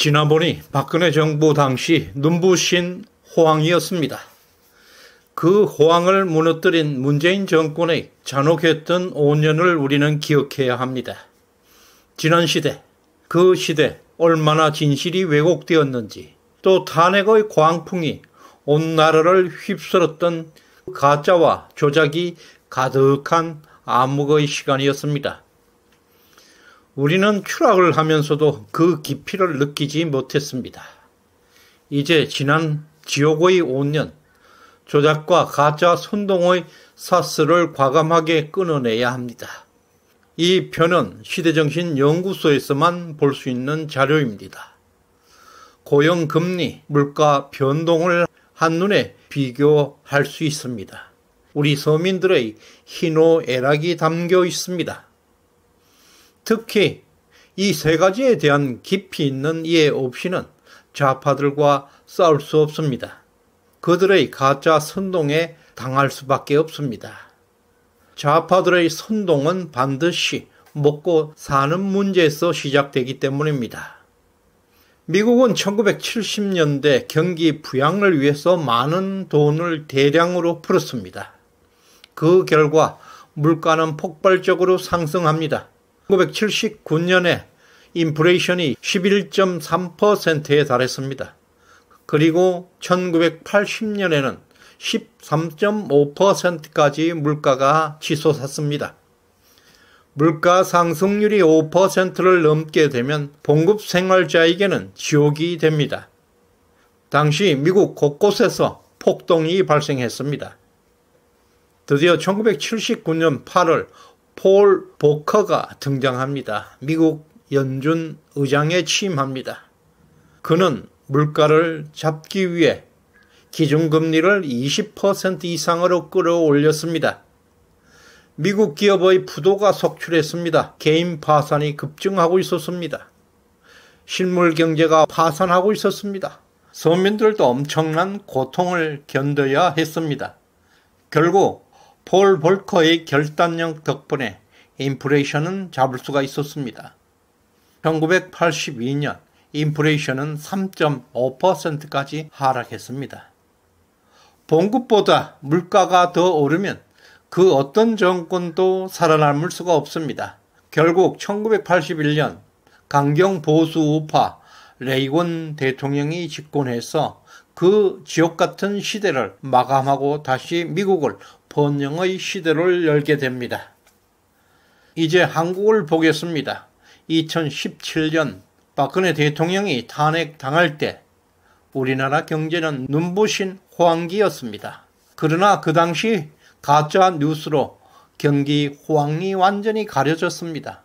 지나보니 박근혜 정부 당시 눈부신 호황이었습니다. 그 호황을 무너뜨린 문재인 정권의 잔혹했던 5년을 우리는 기억해야 합니다. 지난 시대, 그 시대 얼마나 진실이 왜곡되었는지, 또 탄핵의 광풍이 온 나라를 휩쓸었던 가짜와 조작이 가득한 암흑의 시간이었습니다. 우리는 추락을 하면서도 그 깊이를 느끼지 못했습니다. 이제 지난 지옥의 5년, 조작과 가짜 선동의 사슬을 과감하게 끊어내야 합니다. 이 표는 시대정신 연구소에서만 볼 수 있는 자료입니다. 고용금리, 물가 변동을 한눈에 비교할 수 있습니다. 우리 서민들의 희노애락이 담겨 있습니다. 특히 이 세 가지에 대한 깊이 있는 이해 없이는 좌파들과 싸울 수 없습니다. 그들의 가짜 선동에 당할 수밖에 없습니다. 좌파들의 선동은 반드시 먹고 사는 문제에서 시작되기 때문입니다. 미국은 1970년대 경기 부양을 위해서 많은 돈을 대량으로 풀었습니다. 그 결과 물가는 폭발적으로 상승합니다. 1979년에 인플레이션이 11.3%에 달했습니다. 그리고 1980년에는 13.5%까지 물가가 치솟았습니다. 물가 상승률이 5%를 넘게 되면 봉급 생활자에게는 지옥이 됩니다. 당시 미국 곳곳에서 폭동이 발생했습니다. 드디어 1979년 8월 폴 보커가 등장합니다. 미국 연준 의장에 취임합니다. 그는 물가를 잡기 위해 기준금리를 20% 이상으로 끌어올렸습니다. 미국 기업의 부도가 속출했습니다. 개인 파산이 급증하고 있었습니다. 실물 경제가 파산하고 있었습니다. 서민들도 엄청난 고통을 견뎌야 했습니다. 결국 폴 볼커의 결단력 덕분에 인플레이션은 잡을 수가 있었습니다. 1982년 인플레이션은 3.5%까지 하락했습니다. 봉급보다 물가가 더 오르면 그 어떤 정권도 살아남을 수가 없습니다. 결국 1981년 강경 보수 우파 레이건 대통령이 집권해서 그 지옥 같은 시대를 마감하고 다시 미국을 번영의 시대를 열게 됩니다. 이제 한국을 보겠습니다. 2017년 박근혜 대통령이 탄핵당할 때 우리나라 경제는 눈부신 호황기였습니다. 그러나 그 당시 가짜 뉴스로 경기 호황이 완전히 가려졌습니다.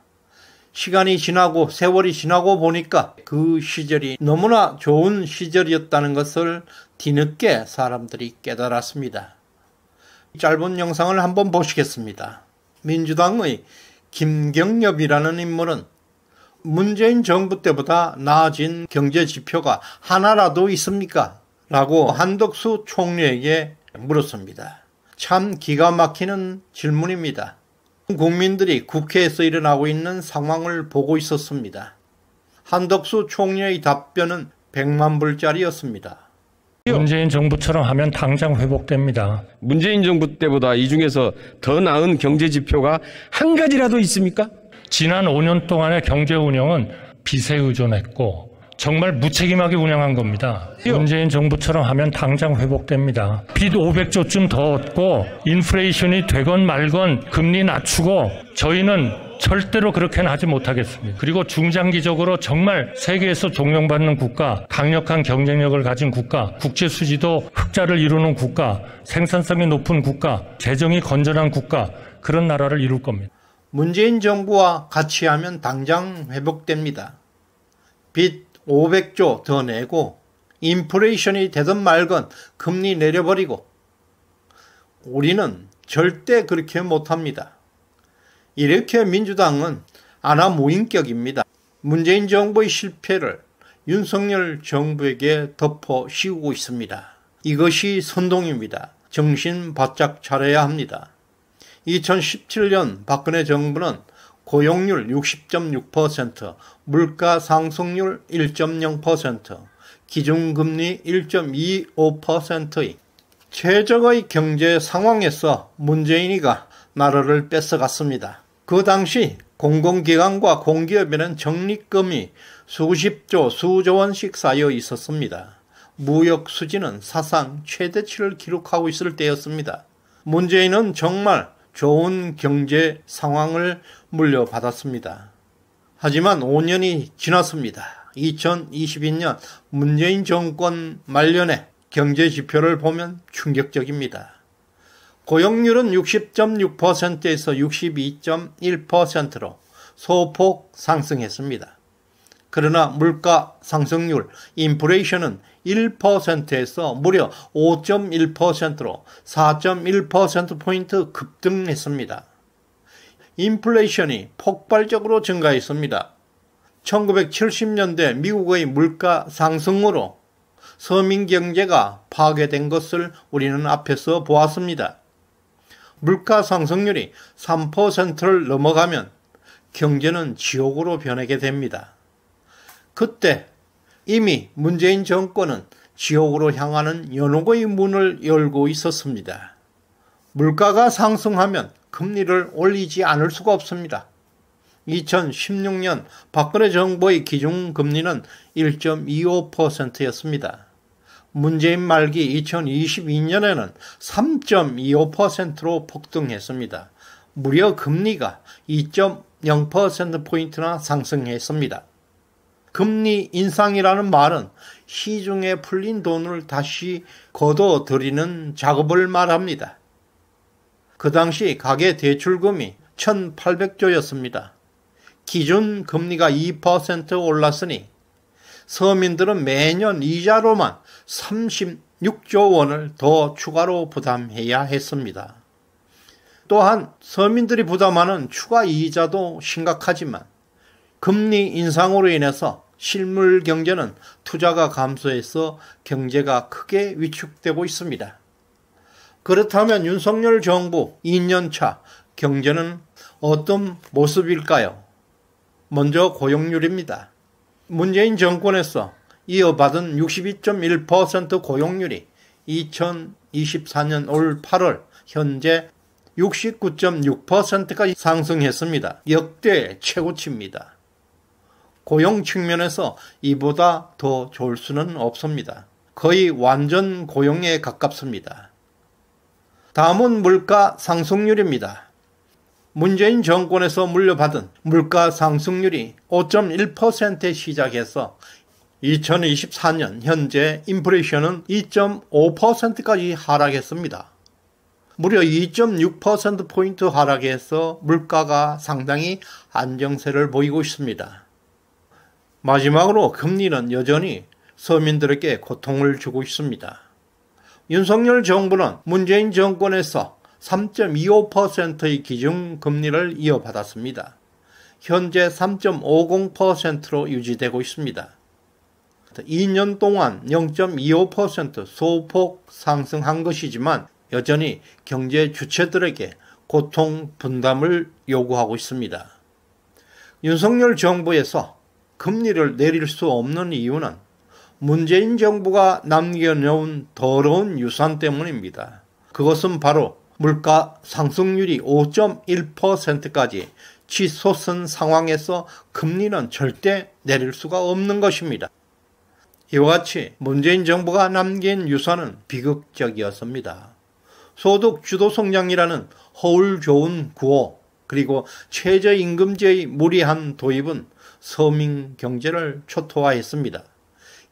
시간이 지나고 세월이 지나고 보니까 그 시절이 너무나 좋은 시절이었다는 것을 뒤늦게 사람들이 깨달았습니다. 짧은 영상을 한번 보시겠습니다. 민주당의 김경엽이라는 인물은 문재인 정부 때보다 나아진 경제 지표가 하나라도 있습니까? 라고 한덕수 총리에게 물었습니다. 참 기가 막히는 질문입니다. 국민들이 국회에서 일어나고 있는 상황을 보고 있었습니다. 한덕수 총리의 답변은 100만 불짜리였습니다. 문재인 정부처럼 하면 당장 회복됩니다. 문재인 정부 때보다 이 중에서 더 나은 경제 지표가 한 가지라도 있습니까? 지난 5년 동안의 경제 운영은 빚에 의존했고 정말 무책임하게 운영한 겁니다. 문재인 정부처럼 하면 당장 회복됩니다. 빚 500조쯤 더 얻고 인플레이션이 되건 말건 금리 낮추고 저희는 절대로 그렇게는 하지 못하겠습니다. 그리고 중장기적으로 정말 세계에서 존경받는 국가, 강력한 경쟁력을 가진 국가, 국제 수지도 흑자를 이루는 국가, 생산성이 높은 국가, 재정이 건전한 국가, 그런 나라를 이룰 겁니다. 문재인 정부와 같이 하면 당장 회복됩니다. 빚 500조 더 내고 인플레이션이 되든 말건 금리 내려버리고 우리는 절대 그렇게 못합니다. 이렇게 민주당은 아나무인격입니다. 문재인 정부의 실패를 윤석열 정부에게 덮어 씌우고 있습니다. 이것이 선동입니다. 정신 바짝 차려야 합니다. 2017년 박근혜 정부는 고용률 60.6%, 물가 상승률 1.0%, 기준금리 1.25%의 최적의 경제 상황에서 문재인이가 나라를 뺏어갔습니다. 그 당시 공공기관과 공기업에는 적립금이 수십조, 수조 원씩 쌓여 있었습니다. 무역 수지는 사상 최대치를 기록하고 있을 때였습니다. 문재인은 정말 좋은 경제 상황을 물려받았습니다. 하지만 5년이 지났습니다. 2022년 문재인 정권 말년에 경제 지표를 보면 충격적입니다. 고용률은 60.6%에서 62.1%로 소폭 상승했습니다. 그러나 물가 상승률, 인플레이션은 1%에서 무려 5.1%로 4.1%포인트 급등했습니다. 인플레이션이 폭발적으로 증가했습니다. 1970년대 미국의 물가 상승으로 서민 경제가 파괴된 것을 우리는 앞에서 보았습니다. 물가 상승률이 3%를 넘어가면 경제는 지옥으로 변하게 됩니다. 그때 이미 문재인 정권은 지옥으로 향하는 연옥의 문을 열고 있었습니다. 물가가 상승하면 금리를 올리지 않을 수가 없습니다. 2016년 박근혜 정부의 기준금리는 1.25%였습니다. 문재인 말기 2022년에는 3.25%로 폭등했습니다. 무려 금리가 2.0%포인트나 상승했습니다. 금리 인상이라는 말은 시중에 풀린 돈을 다시 걷어들이는 작업을 말합니다. 그 당시 가계대출금이 1,800조였습니다. 기준 금리가 2% 올랐으니 서민들은 매년 이자로만 36조 원을 더 추가로 부담해야 했습니다. 또한 서민들이 부담하는 추가 이자도 심각하지만 금리 인상으로 인해서 실물 경제는 투자가 감소해서 경제가 크게 위축되고 있습니다. 그렇다면 윤석열 정부 2년차 경제는 어떤 모습일까요? 먼저 고용률입니다. 문재인 정권에서 이어받은 62.1% 고용률이 2024년 올 8월 현재 69.6%까지 상승했습니다. 역대 최고치입니다. 고용 측면에서 이보다 더 좋을 수는 없습니다. 거의 완전 고용에 가깝습니다. 다음은 물가 상승률입니다. 문재인 정권에서 물려받은 물가 상승률이 5.1%에 시작해서 2024년 현재 인플레이션은 2.5%까지 하락했습니다. 무려 2.6%포인트 하락해서 물가가 상당히 안정세를 보이고 있습니다. 마지막으로 금리는 여전히 서민들에게 고통을 주고 있습니다. 윤석열 정부는 문재인 정권에서 3.25%의 기준금리를 이어받았습니다. 현재 3.50%로 유지되고 있습니다. 2년 동안 0.25% 소폭 상승한 것이지만 여전히 경제 주체들에게 고통 분담을 요구하고 있습니다. 윤석열 정부에서 금리를 내릴 수 없는 이유는 문재인 정부가 남겨놓은 더러운 유산 때문입니다. 그것은 바로 물가 상승률이 5.1%까지 치솟은 상황에서 금리는 절대 내릴 수가 없는 것입니다. 이와 같이 문재인 정부가 남긴 유산은 비극적이었습니다. 소득 주도 성장이라는 허울 좋은 구호, 그리고 최저임금제의 무리한 도입은 서민 경제를 초토화했습니다.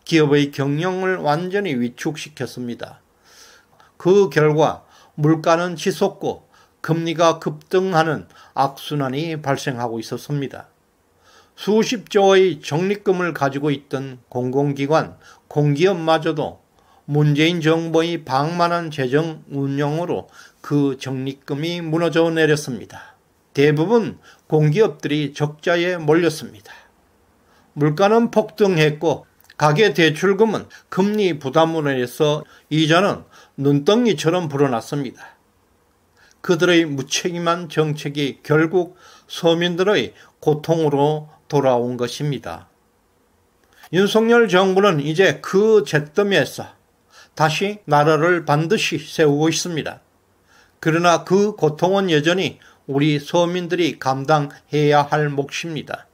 기업의 경영을 완전히 위축시켰습니다. 그 결과 물가는 치솟고 금리가 급등하는 악순환이 발생하고 있었습니다. 수십조의 적립금을 가지고 있던 공공기관, 공기업마저도 문재인 정부의 방만한 재정 운영으로 그 적립금이 무너져 내렸습니다. 대부분 공기업들이 적자에 몰렸습니다. 물가는 폭등했고 가계대출금은 금리 부담으로 해서 이자는 눈덩이처럼 불어났습니다. 그들의 무책임한 정책이 결국 서민들의 고통으로 돌아온 것입니다. 윤석열 정부는 이제 그 잿더미에서 다시 나라를 반드시 세우고 있습니다. 그러나 그 고통은 여전히 우리 서민들이 감당해야 할 몫입니다.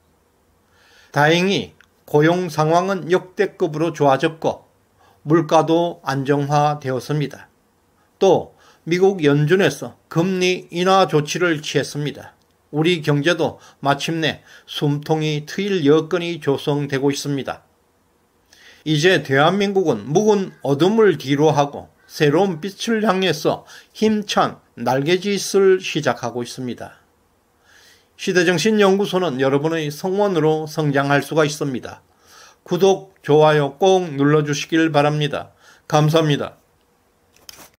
다행히 고용 상황은 역대급으로 좋아졌고 물가도 안정화되었습니다. 또 미국 연준에서 금리 인하 조치를 취했습니다. 우리 경제도 마침내 숨통이 트일 여건이 조성되고 있습니다. 이제 대한민국은 묵은 어둠을 뒤로하고 새로운 빛을 향해서 힘찬 날개짓을 시작하고 있습니다. 시대정신연구소는 여러분의 성원으로 성장할 수가 있습니다. 구독, 좋아요 꼭 눌러주시길 바랍니다. 감사합니다.